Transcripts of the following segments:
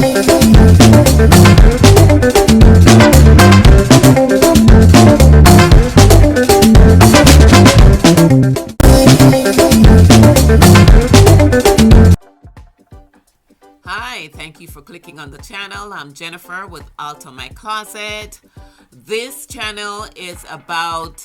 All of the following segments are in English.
Hi, thank you for clicking on the channel. I'm Jennifer with Alter My Closet. This channel is about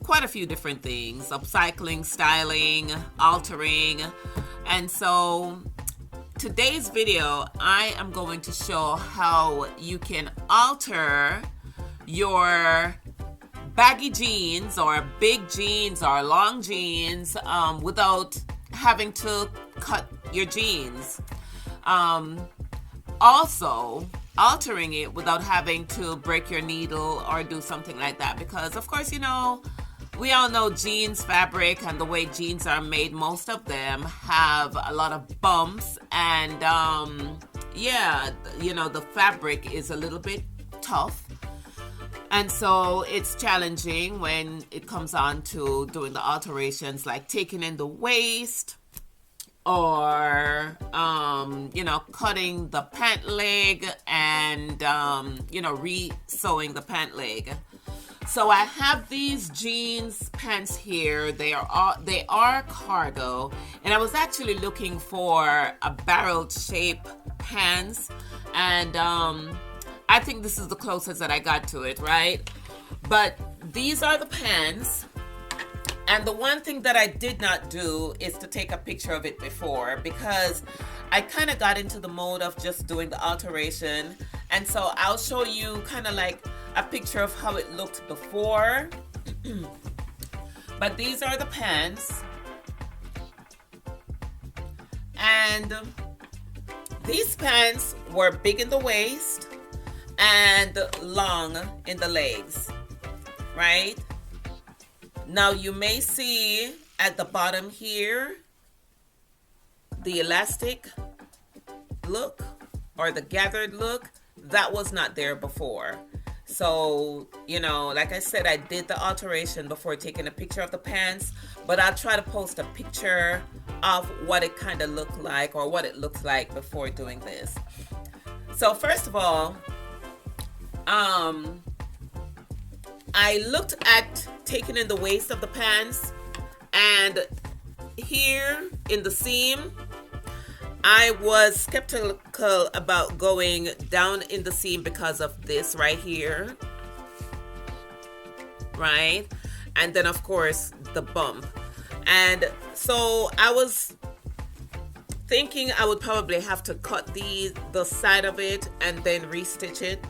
quite a few different things: upcycling, styling, altering. And so today's video, I am going to show how you can alter your baggy jeans or big jeans or long jeans without having to cut your jeans. Also altering it without having to break your needle or do something like that, because of course, you know, we all know jeans fabric and the way jeans are made, most of them have a lot of bumps, and yeah, you know, the fabric is a little bit tough, and so it's challenging when it comes on to doing the alterations, like taking in the waist, or you know, cutting the pant leg and you know, re-sewing the pant leg. So I have these jeans pants here. They are cargo, and I was actually looking for a barreled shape pants, and I think this is the closest that I got to it, right? But these are the pants. And the one thing that I did not do is to take a picture of it before, because I kind of got into the mode of just doing the alteration. And so I'll show you kind of like a picture of how it looked before. But these are the pants. And these pants were big in the waist and long in the legs, right? Now you may see at the bottom here the elastic look or the gathered look. That was not there before. So, you know, like I said, I did the alteration before taking a picture of the pants, but I'll try to post a picture of what it kind of looked like, or what it looks like before doing this. So first of all, I looked at taking in the waist of the pants, and here in the seam, I was skeptical about going down in the seam because of this right here, right? And then of course the bump. And so I was thinking I would probably have to cut the side of it and then restitch it,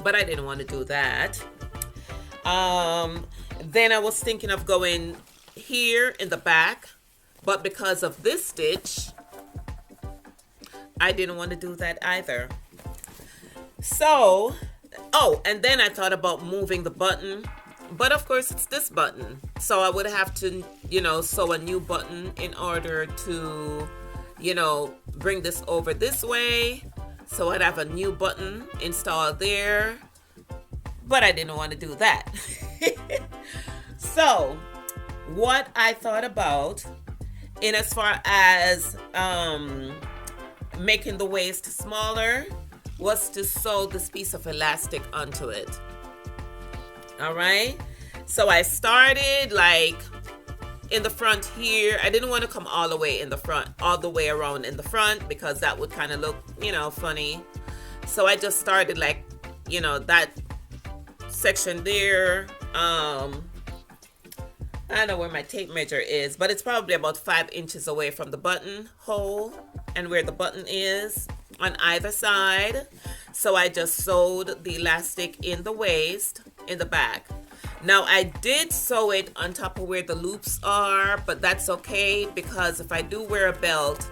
but I didn't want to do that. Then I was thinking of going here in the back, but because of this stitch, I didn't want to do that either. So, oh, and then I thought about moving the button, but of course it's this button. So I would have to, you know, sew a new button in order to, you know, bring this over this way. So I'd have a new button installed there, but I didn't want to do that. So what I thought about in as far as making the waist smaller was to sew this piece of elastic onto it. All right, so I started like in the front here. I didn't want to come all the way in the front, all the way around in the front, because that would kind of look, you know, funny. So I just started like, you know, that section there. I don't know where my tape measure is, but it's probably about 5 inches away from the button hole and where the button is on either side. So I just sewed the elastic in the waist, in the back. Now I did sew it on top of where the loops are, but that's okay, because if I do wear a belt,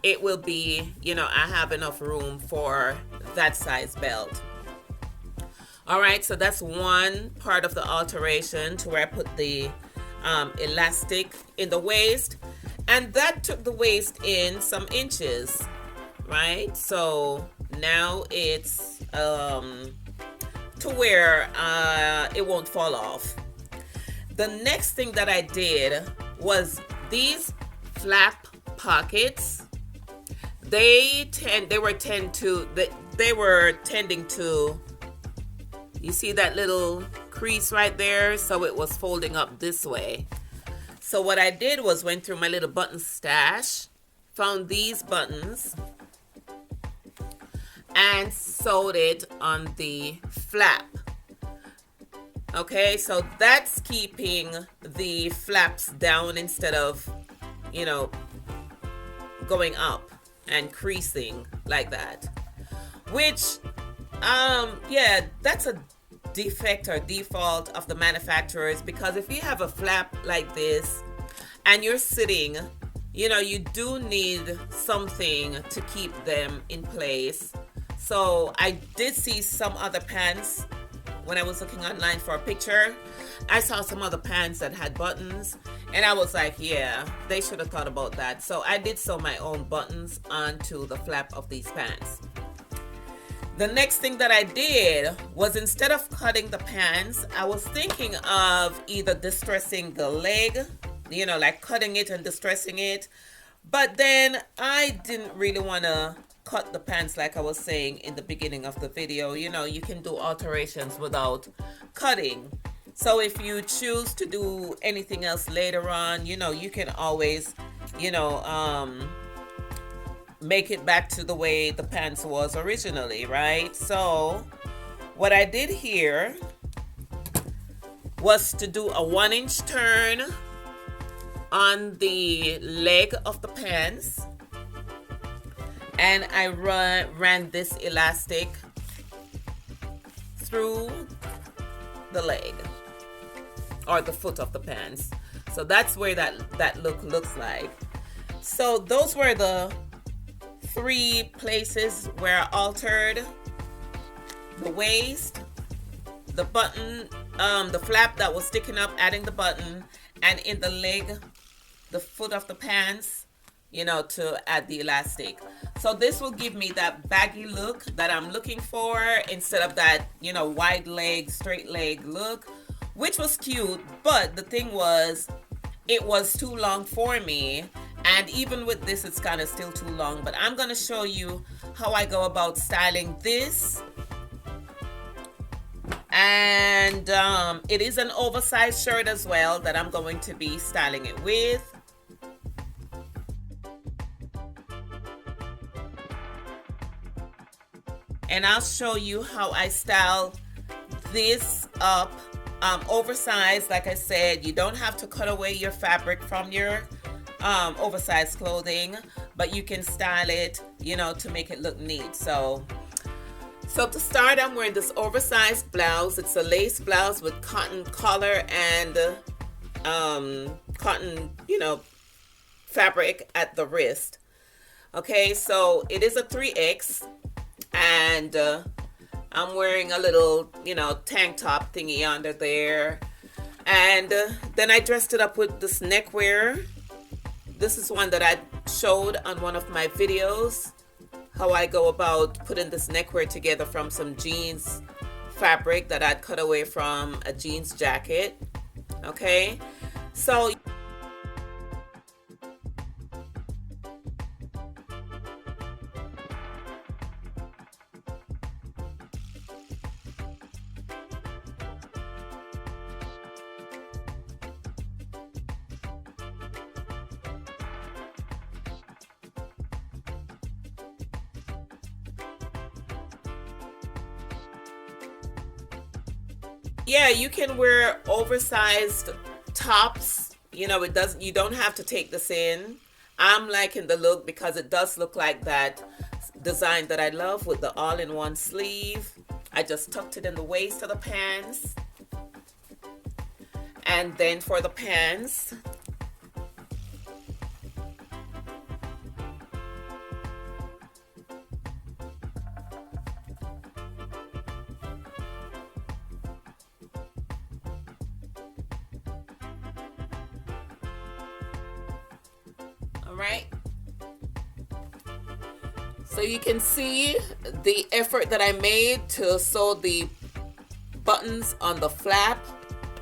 it will be, you know, I have enough room for that size belt. All right, so that's one part of the alteration, to where I put the elastic in the waist, and that took the waist in some inches, right? So now it's to where it won't fall off. The next thing that I did was these flap pockets. they were tending to, you see that little crease right there? So it was folding up this way. So what I did was went through my little button stash, found these buttons, and sewed it on the flap. Okay, so that's keeping the flaps down instead of, you know, going up and creasing like that. Which, yeah, that's a defect or default of the manufacturers, because if you have a flap like this and you're sitting, you know, you do need something to keep them in place. So I did see some other pants when I was looking online for a picture. I saw some other pants that had buttons, and I was like, yeah, they should have thought about that. So I did sew my own buttons onto the flap of these pants. The next thing that I did was, instead of cutting the pants, I was thinking of either distressing the leg, you know, like cutting it and distressing it. But then I didn't really want to cut the pants like I was saying in the beginning of the video. You know, you can do alterations without cutting. So if you choose to do anything else later on, you know, you can always, you know, make it back to the way the pants was originally, right? So what I did here was to do a 1-inch turn on the leg of the pants, and I ran this elastic through the leg or the foot of the pants. So that's where that look looks like. So those were the 3 places where I altered: the waist, the button, the flap that was sticking up, adding the button, and in the leg, the foot of the pants, you know, to add the elastic. So this will give me that baggy look that I'm looking for, instead of that, you know, wide leg, straight leg look, which was cute. But the thing was, it was too long for me. And even with this, it's kind of still too long. But I'm going to show you how I go about styling this. And it is an oversized shirt as well that I'm going to be styling it with. And I'll show you how I style this up. Oversized, like I said, you don't have to cut away your fabric from your oversized clothing, but you can style it, you know, to make it look neat. So to start, I'm wearing this oversized blouse. It's a lace blouse with cotton collar and cotton, you know, fabric at the wrist. Okay, so it is a 3X, and I'm wearing a little, you know, tank top thingy under there. And then I dressed it up with this neckwear. This is one that I showed on one of my videos, how I go about putting this neckwear together from some jeans fabric that I'd cut away from a jeans jacket. Okay, so yeah, you can wear oversized tops. You know, you don't have to take this in. I'm liking the look because it does look like that design that I love with the all-in-one sleeve. I just tucked it in the waist of the pants. And then for the pants, right? So you can see the effort that I made to sew the buttons on the flap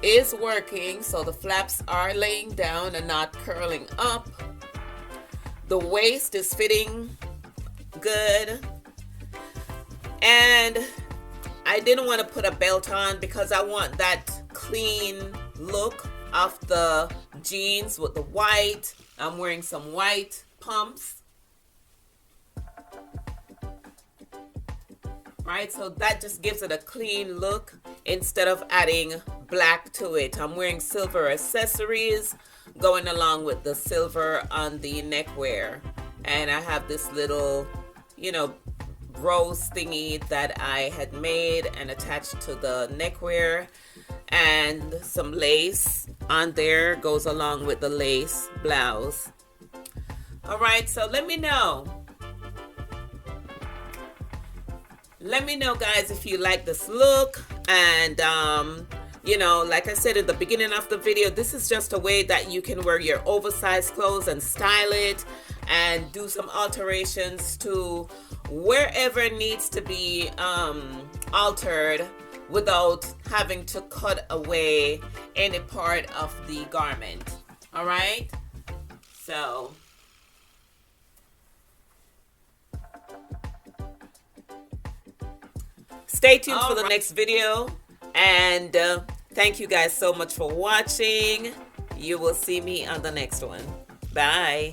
is working. So the flaps are laying down and not curling up. The waist is fitting good. And I didn't want to put a belt on because I want that clean look of the jeans with the white. I'm wearing some white pumps. Right, so that just gives it a clean look instead of adding black to it. I'm wearing silver accessories going along with the silver on the neckwear. And I have this little, rose thingy that I had made and attached to the neckwear. And some lace on there goes along with the lace blouse. All right, so let me know. Let me know, guys, if you like this look. And, like I said in the beginning of the video, this is just a way that you can wear your oversized clothes and style it and do some alterations to wherever it needs to be altered without having to cut away any part of the garment. All right? So stay tuned for the next video, and thank you guys so much for watching. You will see me on the next one. Bye.